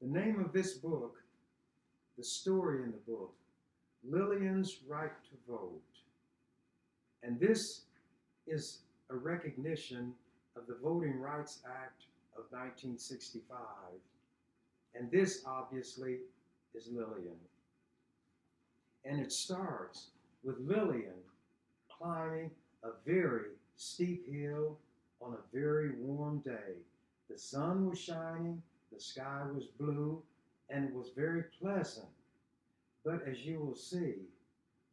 The name of this book, the story in the book, Lillian's Right to Vote. And this is a recognition of the Voting Rights Act of 1965. And this obviously is Lillian. And it starts with Lillian climbing a very steep hill on a very warm day. The sun was shining, the sky was blue, and it was very pleasant. But as you will see,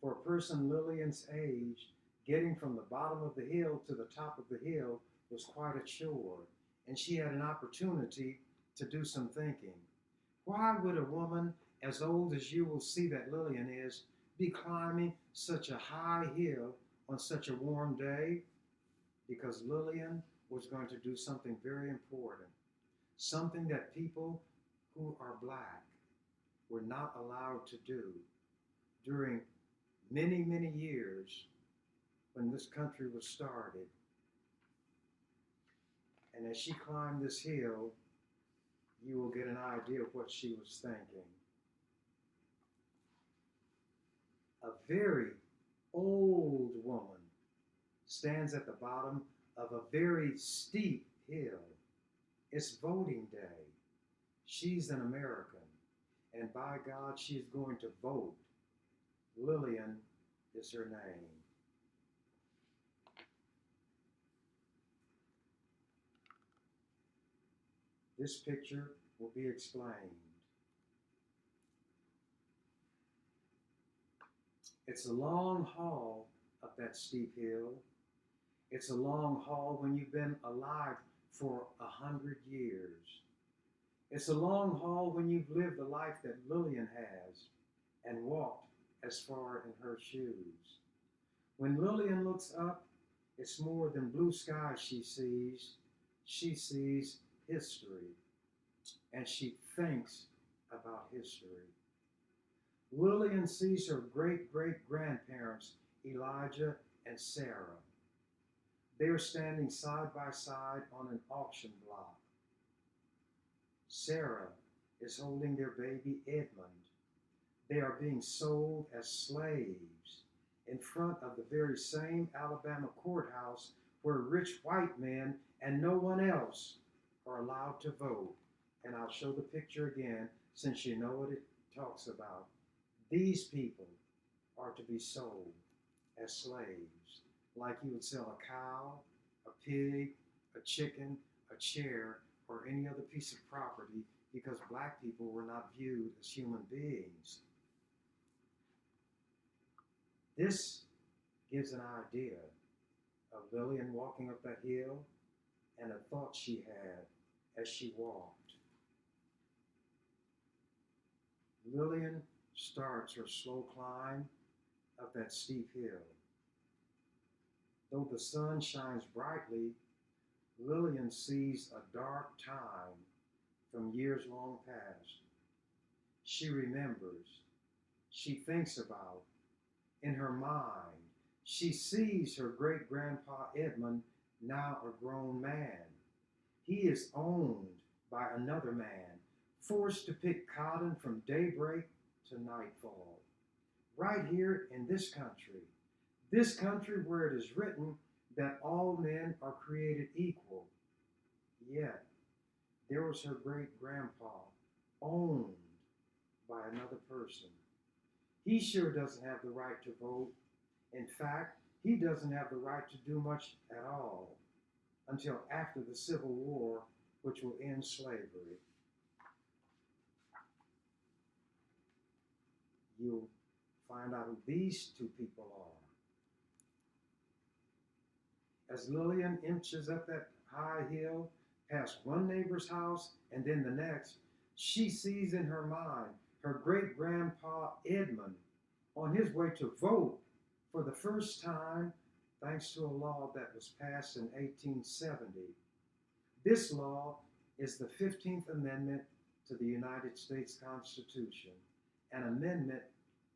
for a person Lillian's age, getting from the bottom of the hill to the top of the hill was quite a chore, and she had an opportunity to do some thinking. Why would a woman as old as you will see that Lillian is be climbing such a high hill on such a warm day? Because Lillian was going to do something very important, something that people who are black were not allowed to do during many, many years when this country was started. And as she climbed this hill, you will get an idea of what she was thinking. A very old woman stands at the bottom of a very steep hill. It's voting day. She's an American, and by God, she's going to vote. Lillian is her name. This picture will be explained. It's a long haul up that steep hill. It's a long haul when you've been alive for 100 years. It's a long haul when you've lived the life that Lillian has and walked as far in her shoes. When Lillian looks up, it's more than blue sky she sees. She sees history, and she thinks about history. Lillian sees her great-great-grandparents, Elijah and Sarah. They are standing side by side on an auction block. Sarah is holding their baby Edmund. They are being sold as slaves in front of the very same Alabama courthouse where rich white men and no one else are allowed to vote. And I'll show the picture again since you know what it talks about. These people are to be sold as slaves, like you would sell a cow, a pig, a chicken, a chair, or any other piece of property, because black people were not viewed as human beings. This gives an idea of Lillian walking up that hill and a thought she had as she walked. Lillian starts her slow climb up that steep hill. Though the sun shines brightly, Lillian sees a dark time from years long past. She remembers, she thinks about, in her mind, she sees her great-grandpa Edmund, now a grown man. He is owned by another man, forced to pick cotton from daybreak to nightfall. Right here in this country where it is written that all men are created equal. Yet, there was her great-grandpa, owned by another person. He sure doesn't have the right to vote. In fact, he doesn't have the right to do much at all until after the Civil War, which will end slavery. You'll find out who these two people are. As Lillian inches up that high hill, past one neighbor's house and then the next, she sees in her mind her great-grandpa Edmund on his way to vote for the first time thanks to a law that was passed in 1870. This law is the 15th Amendment to the United States Constitution. An amendment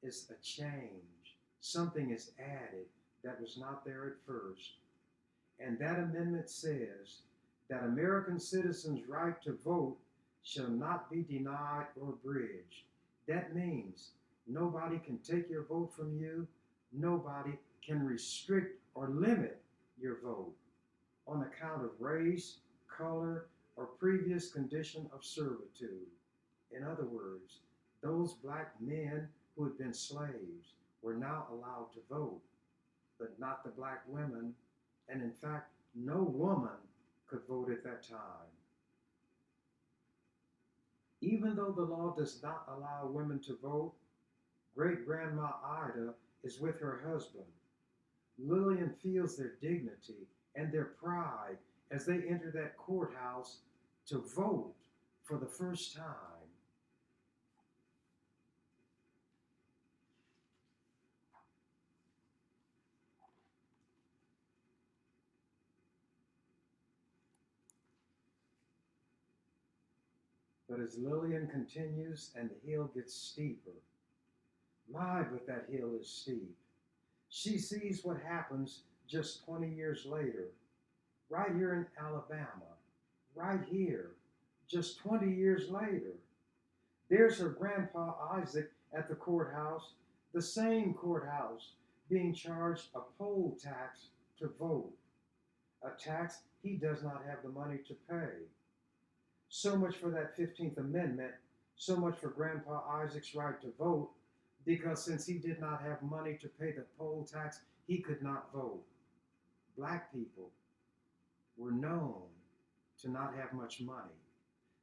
is a change. Something is added that was not there at first. And that amendment says that American citizens' right to vote shall not be denied or abridged. That means nobody can take your vote from you. Nobody can restrict or limit your vote on account of race, color, or previous condition of servitude. In other words, those black men who had been slaves were now allowed to vote, but not the black women, and in fact, no woman could vote at that time. Even though the law does not allow women to vote, great-grandma Ida is with her husband. Lillian feels their dignity and their pride as they enter that courthouse to vote for the first time. But as Lillian continues and the hill gets steeper, my, but that hill is steep. She sees what happens just 20 years later, right here in Alabama, right here, just 20 years later. There's her grandpa Isaac at the courthouse, the same courthouse, being charged a poll tax to vote, a tax he does not have the money to pay. So much for that 15th Amendment, so much for Grandpa Isaac's right to vote, because since he did not have money to pay the poll tax, he could not vote. Black people were known to not have much money.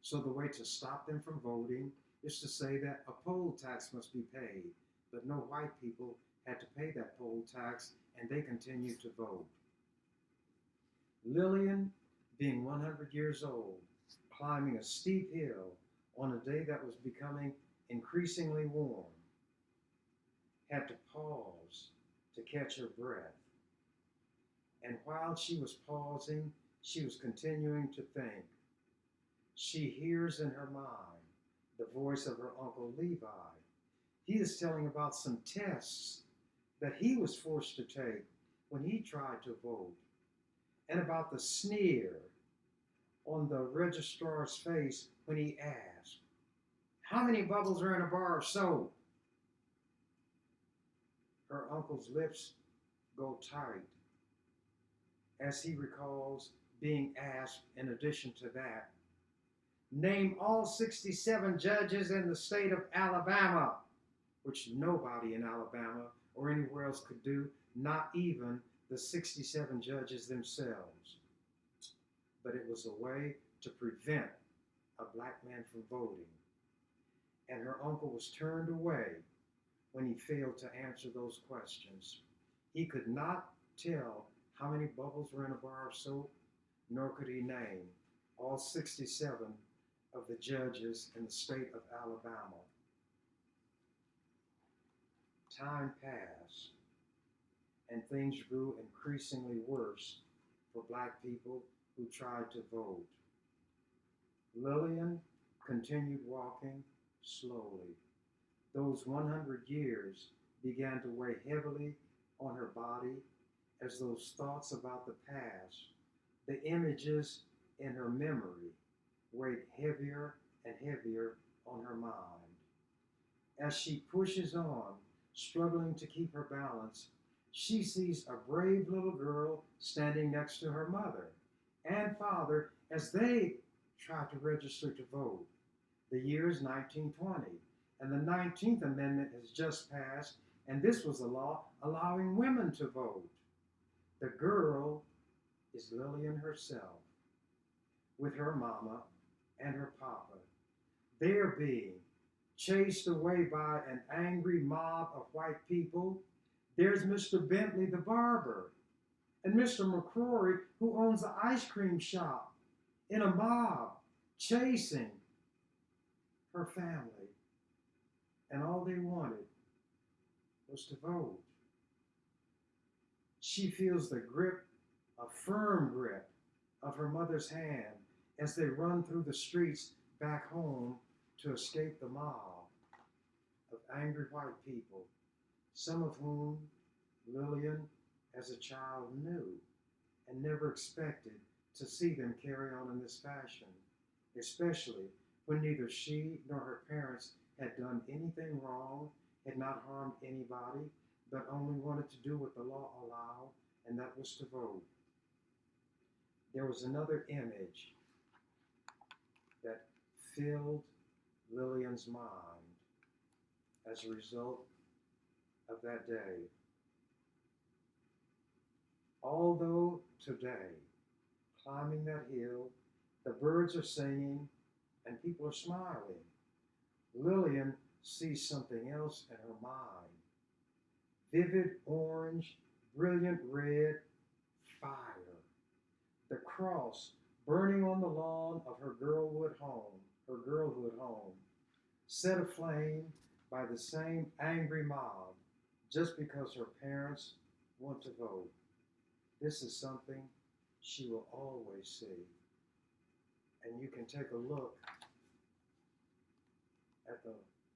So the way to stop them from voting is to say that a poll tax must be paid, but no white people had to pay that poll tax, and they continued to vote. Lillian, being 100 years old, climbing a steep hill on a day that was becoming increasingly warm, had to pause to catch her breath. And while she was pausing, she was continuing to think. She hears in her mind the voice of her Uncle Levi. He is telling about some tests that he was forced to take when he tried to vote, and about the sneer on the registrar's face when he asked, "How many bubbles are in a bar of soap?" Her uncle's lips go tight as he recalls being asked, in addition to that, "Name all 67 judges in the state of Alabama," which nobody in Alabama or anywhere else could do, not even the 67 judges themselves. But it was a way to prevent a black man from voting. And her uncle was turned away when he failed to answer those questions. He could not tell how many bubbles were in a bar of soap, nor could he name all 67 of the judges in the state of Alabama. Time passed, and things grew increasingly worse for black people who tried to vote. Lillian continued walking slowly. Those 100 years began to weigh heavily on her body as those thoughts about the past, the images in her memory, weighed heavier and heavier on her mind. As she pushes on, struggling to keep her balance, she sees a brave little girl standing next to her mother and father as they try to register to vote. The year is 1920, and the 19th Amendment has just passed, and this was a law allowing women to vote. The girl is Lillian herself, with her mama and her papa. They're being chased away by an angry mob of white people. There's Mr. Bentley the barber, and Mr. McCrory, who owns the ice cream shop, in a mob chasing her family. And all they wanted was to vote. She feels the grip, a firm grip, of her mother's hand as they run through the streets back home to escape the mob of angry white people, some of whom Lillian, as a child, knew and never expected to see them carry on in this fashion, especially when neither she nor her parents had done anything wrong, had not harmed anybody, but only wanted to do what the law allowed, and that was to vote. There was another image that filled Lillian's mind as a result of that day. Although today, climbing that hill, the birds are singing and people are smiling, Lillian sees something else in her mind. Vivid orange, brilliant red, fire. The cross burning on the lawn of her girlhood home, set aflame by the same angry mob just because her parents want to vote. This is something she will always see. And you can take a look at the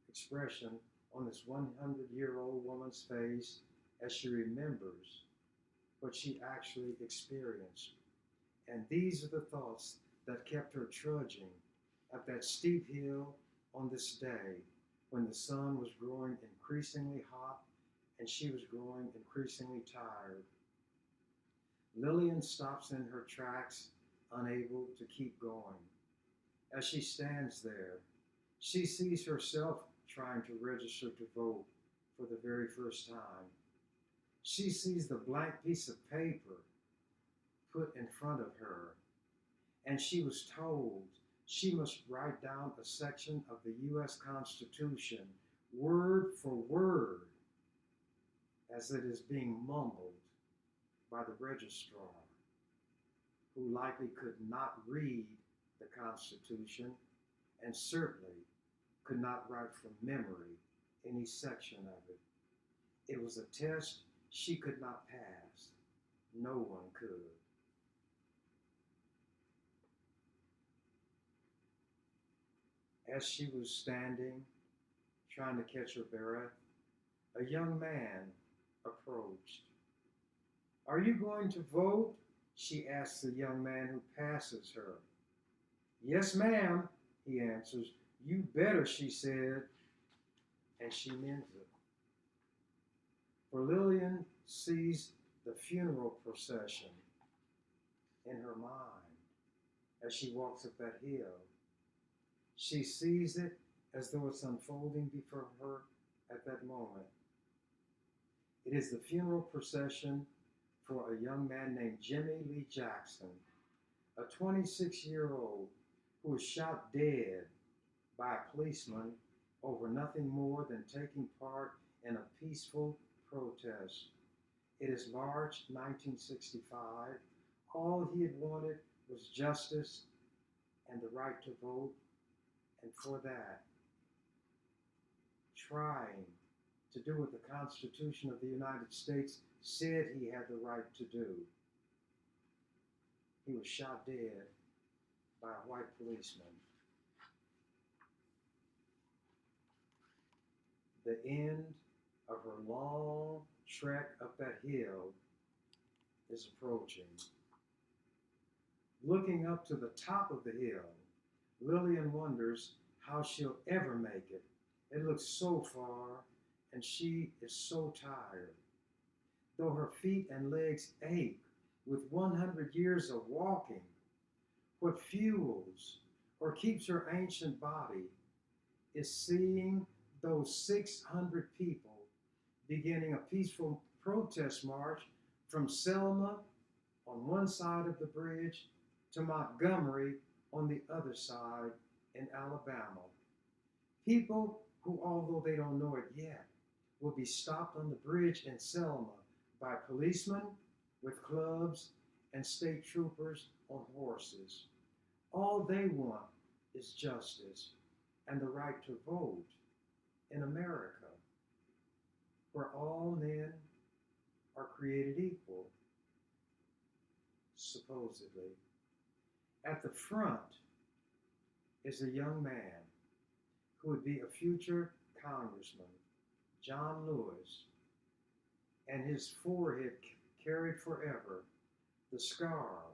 expression on this 100-year-old woman's face as she remembers what she actually experienced. And these are the thoughts that kept her trudging up that steep hill on this day when the sun was growing increasingly hot and she was growing increasingly tired. Lillian stops in her tracks, unable to keep going. As she stands there, she sees herself trying to register to vote for the very first time. She sees the blank piece of paper put in front of her, and she was told she must write down a section of the U.S. Constitution, word for word, as it is being mumbled by the registrar, who likely could not read the Constitution and certainly could not write from memory any section of it. It was a test she could not pass. No one could. As she was standing, trying to catch her breath, a young man approached. "Are you going to vote?" she asks the young man who passes her. "Yes, ma'am," he answers. "You better," she said, and she meant it. For Lillian sees the funeral procession in her mind as she walks up that hill. She sees it as though it's unfolding before her at that moment. It is the funeral procession for a young man named Jimmy Lee Jackson, a 26-year-old who was shot dead by a policeman over nothing more than taking part in a peaceful protest. It is March 1965. All he had wanted was justice and the right to vote, and for that, trying to do what the Constitution of the United States said he had the right to do. He was shot dead by a white policeman. The end of her long trek up that hill is approaching. Looking up to the top of the hill, Lillian wonders how she'll ever make it. It looks so far, and she is so tired. Though her feet and legs ache with 100 years of walking, what fuels or keeps her ancient body is seeing those 600 people beginning a peaceful protest march from Selma on one side of the bridge to Montgomery on the other side in Alabama. People who, although they don't know it yet, will be stopped on the bridge in Selma by policemen with clubs and state troopers on horses. All they want is justice and the right to vote in America, where all men are created equal, supposedly. At the front is a young man who would be a future congressman, John Lewis, and his forehead carried forever the scar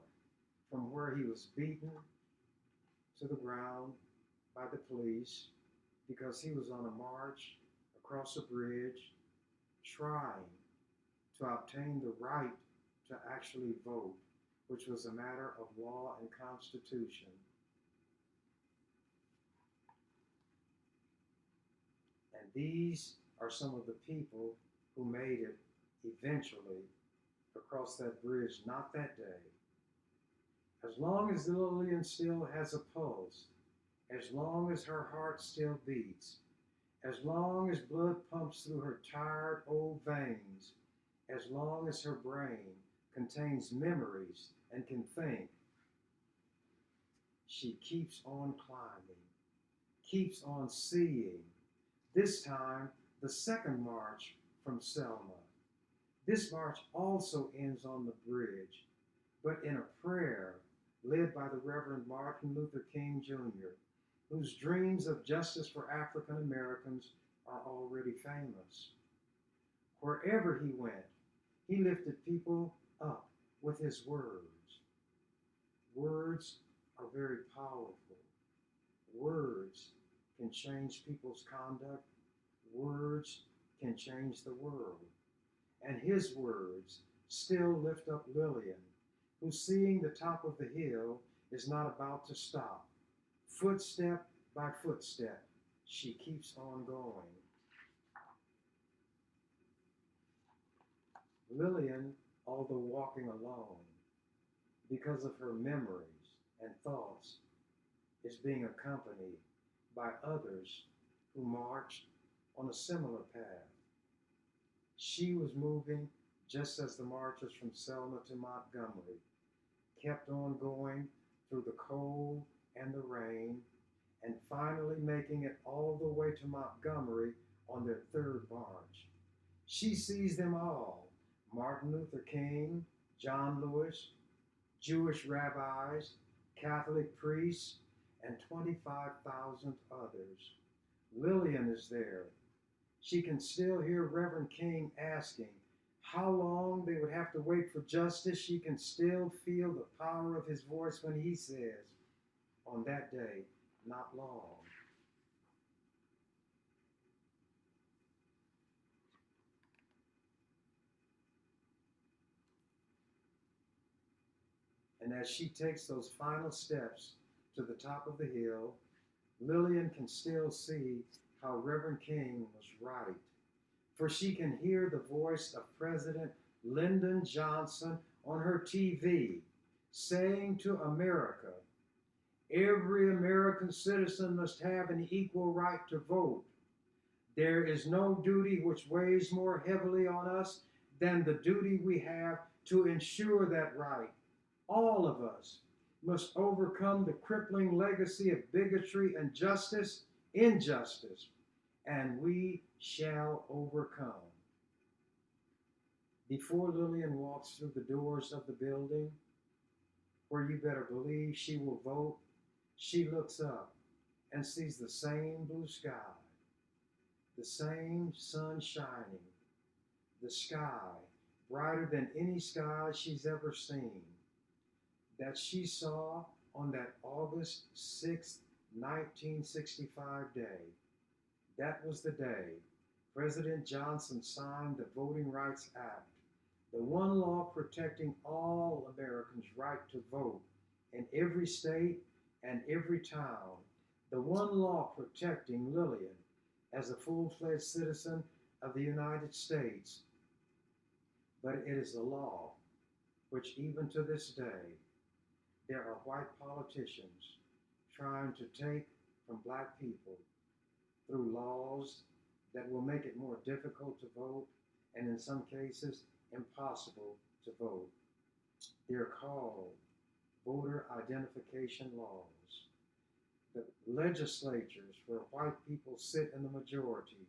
from where he was beaten to the ground by the police because he was on a march across a bridge trying to obtain the right to actually vote, which was a matter of law and constitution. And these are some of the people who made it eventually across that bridge, not that day. As long as Lillian still has a pulse, as long as her heart still beats, as long as blood pumps through her tired old veins, as long as her brain contains memories and can think, she keeps on climbing, keeps on seeing. This time, the second march from Selma. This march also ends on the bridge, but in a prayer led by the Reverend Martin Luther King Jr., whose dreams of justice for African Americans are already famous. Wherever he went, he lifted people up with his words. Words are very powerful. Words can change people's conduct. Words can change the world. And his words still lift up Lillian, who, seeing the top of the hill, is not about to stop. Footstep by footstep, she keeps on going. Lillian, although walking alone, because of her memories and thoughts, is being accompanied by others who marched on a similar path. She was moving just as the marchers from Selma to Montgomery kept on going through the cold and the rain, and finally making it all the way to Montgomery on their third march. She sees them all: Martin Luther King, John Lewis, Jewish rabbis, Catholic priests, and 25,000 others. Lillian is there. She can still hear Reverend King asking how long they would have to wait for justice. She can still feel the power of his voice when he says, on that day, not long. And as she takes those final steps to the top of the hill, Lillian can still see how Reverend King was right. For she can hear the voice of President Lyndon Johnson on her TV saying to America, every American citizen must have an equal right to vote. There is no duty which weighs more heavily on us than the duty we have to ensure that right. All of us must overcome the crippling legacy of bigotry and injustice, and we shall overcome. Before Lillian walks through the doors of the building, where you better believe she will vote, she looks up and sees the same blue sky, the same sun shining, the sky brighter than any sky she's ever seen, that she saw on that August 6th, 1965 day. That was the day President Johnson signed the Voting Rights Act, the one law protecting all Americans' right to vote in every state and every town, the one law protecting Lillian as a full-fledged citizen of the United States. But it is a law which, even to this day, there are white politicians trying to take from black people through laws that will make it more difficult to vote, and in some cases, impossible to vote. They're called voter identification laws. The legislatures where white people sit in the majority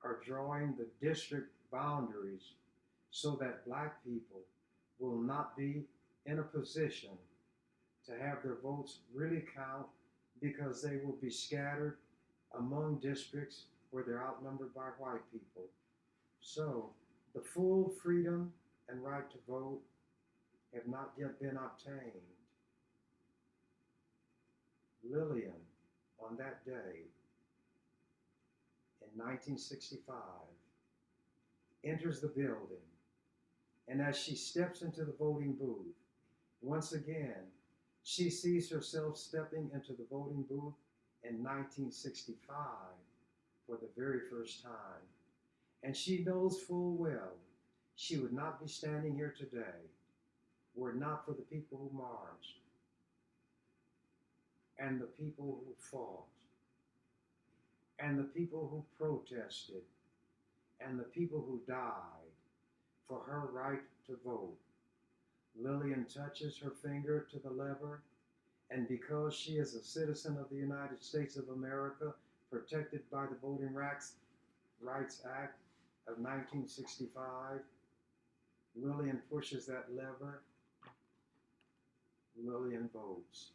are drawing the district boundaries so that black people will not be in a position to have their votes really count, because they will be scattered among districts where they're outnumbered by white people. So the full freedom and right to vote have not yet been obtained. Lillian, on that day in 1965, enters the building, and as she steps into the voting booth, once again, she sees herself stepping into the voting booth in 1965 for the very first time. And she knows full well she would not be standing here today were it not for the people who marched and the people who fought and the people who protested and the people who died for her right to vote. Lillian touches her finger to the lever, and because she is a citizen of the United States of America, protected by the Voting Rights Act of 1965, Lillian pushes that lever. Lillian votes.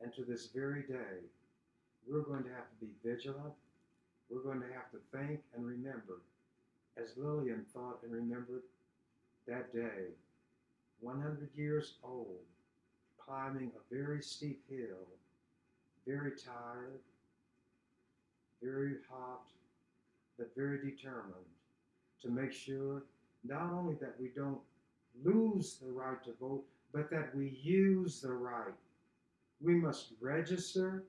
And to this very day, we're going to have to be vigilant. We're going to have to think and remember, as Lillian thought and remembered that day, 100 years old, climbing a very steep hill, very tired, very hot, but very determined to make sure not only that we don't lose the right to vote, but that we use the right. We must register,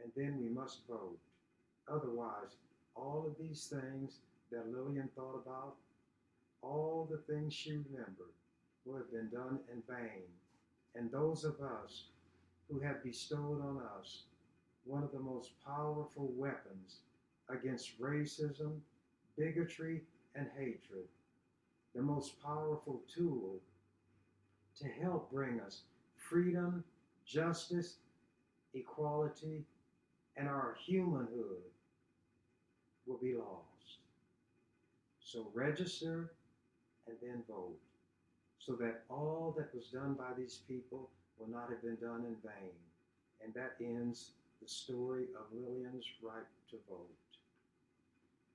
and then we must vote. Otherwise, all of these things that Lillian thought about, all the things she remembered, will have been done in vain. And those of us who have bestowed on us one of the most powerful weapons against racism, bigotry, and hatred, the most powerful tool to help bring us freedom, justice, equality, and our humanhood, will be lost. So register and then vote, so that all that was done by these people will not have been done in vain. And that ends the story of Lillian's right to vote.